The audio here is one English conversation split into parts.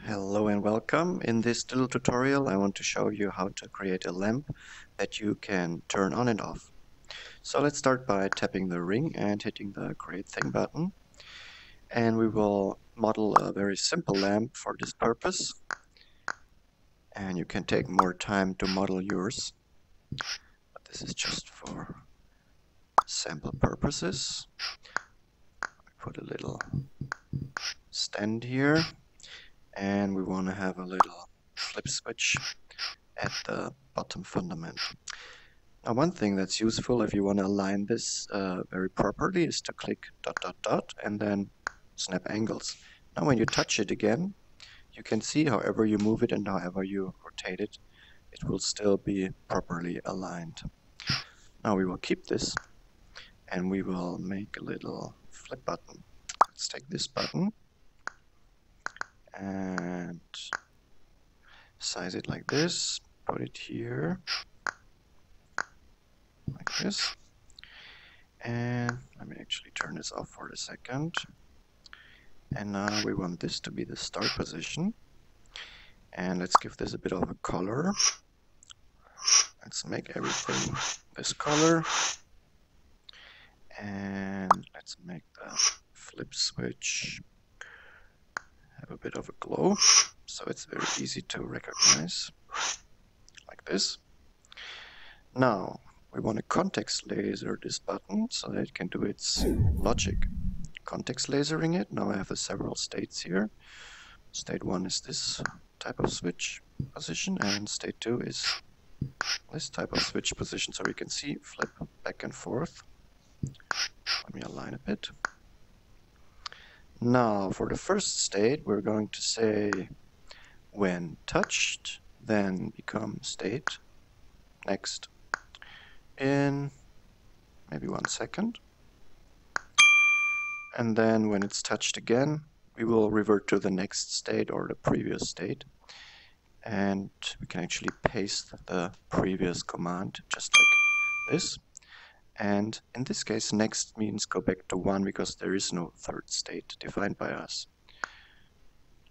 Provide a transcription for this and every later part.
Hello and welcome. In this little tutorial I want to show you how to create a lamp that you can turn on and off. So let's start by tapping the ring and hitting the Create Thing button. And we will model a very simple lamp for this purpose. And you can take more time to model yours. But this is just for sample purposes. I put a little stand here. And we want to have a little flip switch at the bottom fundament. Now one thing that's useful if you want to align this very properly is to click ... and then snap angles. Now when you touch it again, you can see however you move it and however you rotate it, it will still be properly aligned. Now we will keep this and we will make a little flip button. Let's take this button and size it like this, put it here like this, and let me actually turn this off for a second. And now we want this to be the start position, and let's give this a bit of a color. Let's make everything this color, and let's make the flip switch have a bit of a glow, so it's very easy to recognize, like this. Now we want to context laser this button so that it can do its logic. Context lasering it. Now I have several states here. State 1 is this type of switch position, and state 2 is this type of switch position, so we can see flip back and forth. Let me align a bit. Now for the first state we're going to say when touched, then become state, next, in maybe 1 second. And then when it's touched again, we will revert to the next state or the previous state. And we can actually paste the previous command just like this. And in this case, next means go back to 1 because there is no third state defined by us.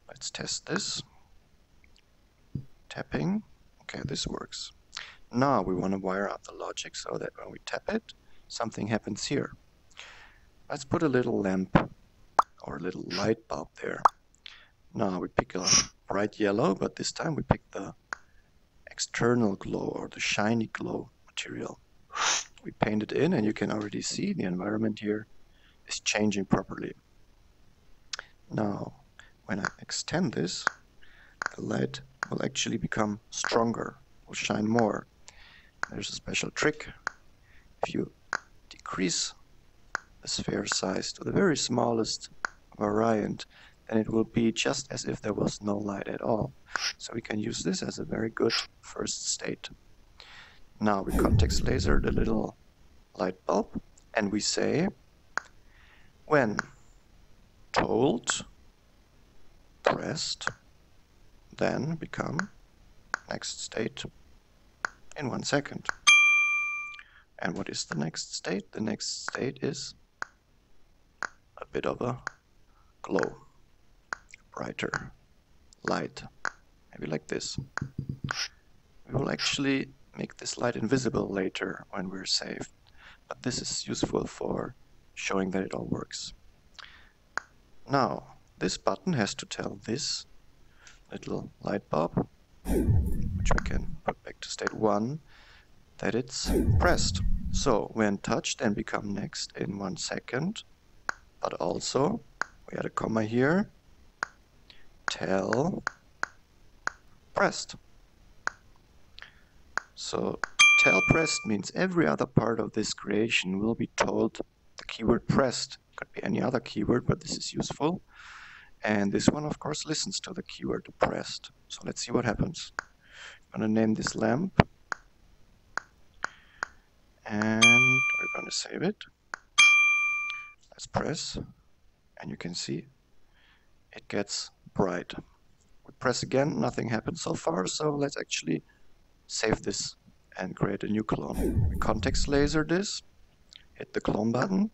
Let's test this. Tapping. Okay, this works. Now we want to wire up the logic so that when we tap it, something happens here. Let's put a little lamp or a little light bulb there. Now we pick a bright yellow, but this time we pick the external glow or the shiny glow material. We paint it in and you can already see the environment here is changing properly. Now when I extend this, the light will actually become stronger, will shine more. There's a special trick. If you decrease the sphere size to the very smallest variant, then it will be just as if there was no light at all. So we can use this as a very good first state. Now we context laser the little light bulb and we say when told, pressed, then become next state in 1 second. And what is the next state? The next state is a bit of a glow, brighter light, maybe like this. We will actually make this light invisible later when we're saved, but this is useful for showing that it all works. Now this button has to tell this little light bulb, which we can put back to state 1, that it's pressed. So when touched and become next in 1 second, but also we add a comma here, tell pressed. So tell pressed means every other part of this creation will be told the keyword pressed. Could be any other keyword, but this is useful. And this one, of course, listens to the keyword pressed. So let's see what happens. I'm going to name this lamp. And we're going to save it. Let's press. And you can see it gets bright. We press again, nothing happened so far. So let's actually save this and create a new clone. We context laser this, hit the clone button,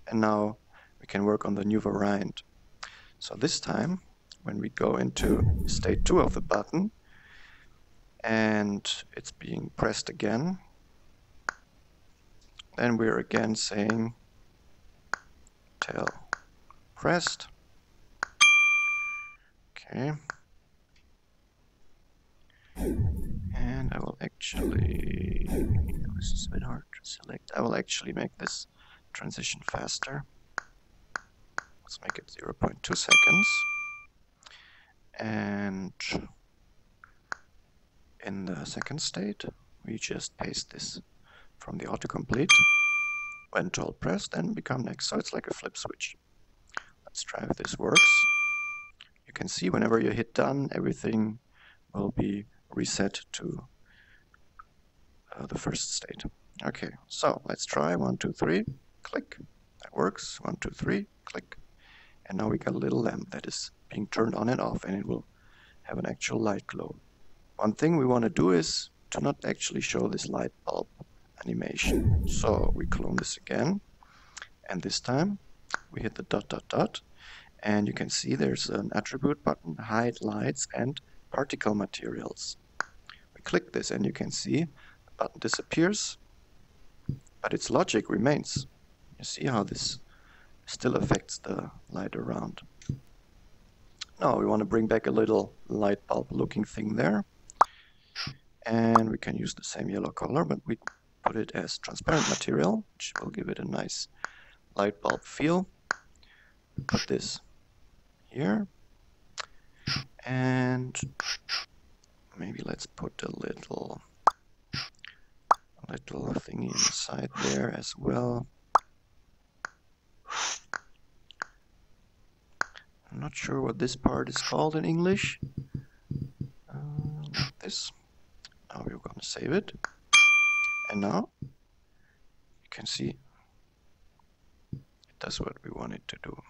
and now we can work on the new variant. So this time when we go into state 2 of the button and it's being pressed again, then we're again saying tell pressed. Okay. And I will actually, this is a bit hard to select, I will actually make this transition faster. Let's make it 0.2 seconds. And in the second state, we just paste this from the autocomplete. When told pressed, then become next. So it's like a flip switch. Let's try if this works. You can see whenever you hit done, everything will be reset to the first state. Okay, so let's try 1, 2, 3, click. That works. 1, 2, 3, click. And now we got a little lamp that is being turned on and off, and it will have an actual light glow. One thing we want to do is to not actually show this light bulb animation. So we clone this again, and this time we hit the dot dot dot, and you can see there's an attribute button, hide lights and particle materials. We click this and you can see the button disappears, but its logic remains. You see how this still affects the light around. Now we want to bring back a little light bulb looking thing there, and we can use the same yellow color, but we put it as transparent material, which will give it a nice light bulb feel. Put this here, and maybe let's put a little thingy inside there as well. I'm not sure what this part is called in English. Like this. Now we're going to save it, and now you can see it does what we want it to do.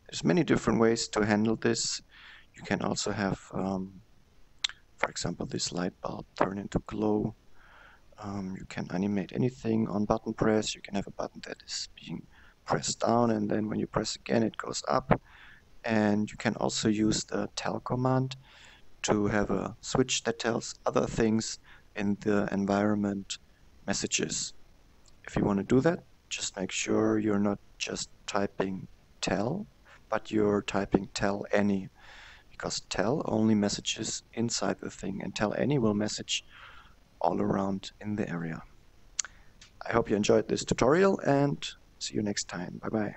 There's many different ways to handle this. You can also have, for example, this light bulb turn into glow. You can animate anything on button press. You can have a button that is being pressed down, and then when you press again it goes up. And you can also use the tell command to have a switch that tells other things in the environment messages. If you want to do that, just make sure you're not just typing tell, but you're typing tell any, because tell only messages inside the thing, and tell any will message all around in the area. I hope you enjoyed this tutorial, and see you next time. Bye bye.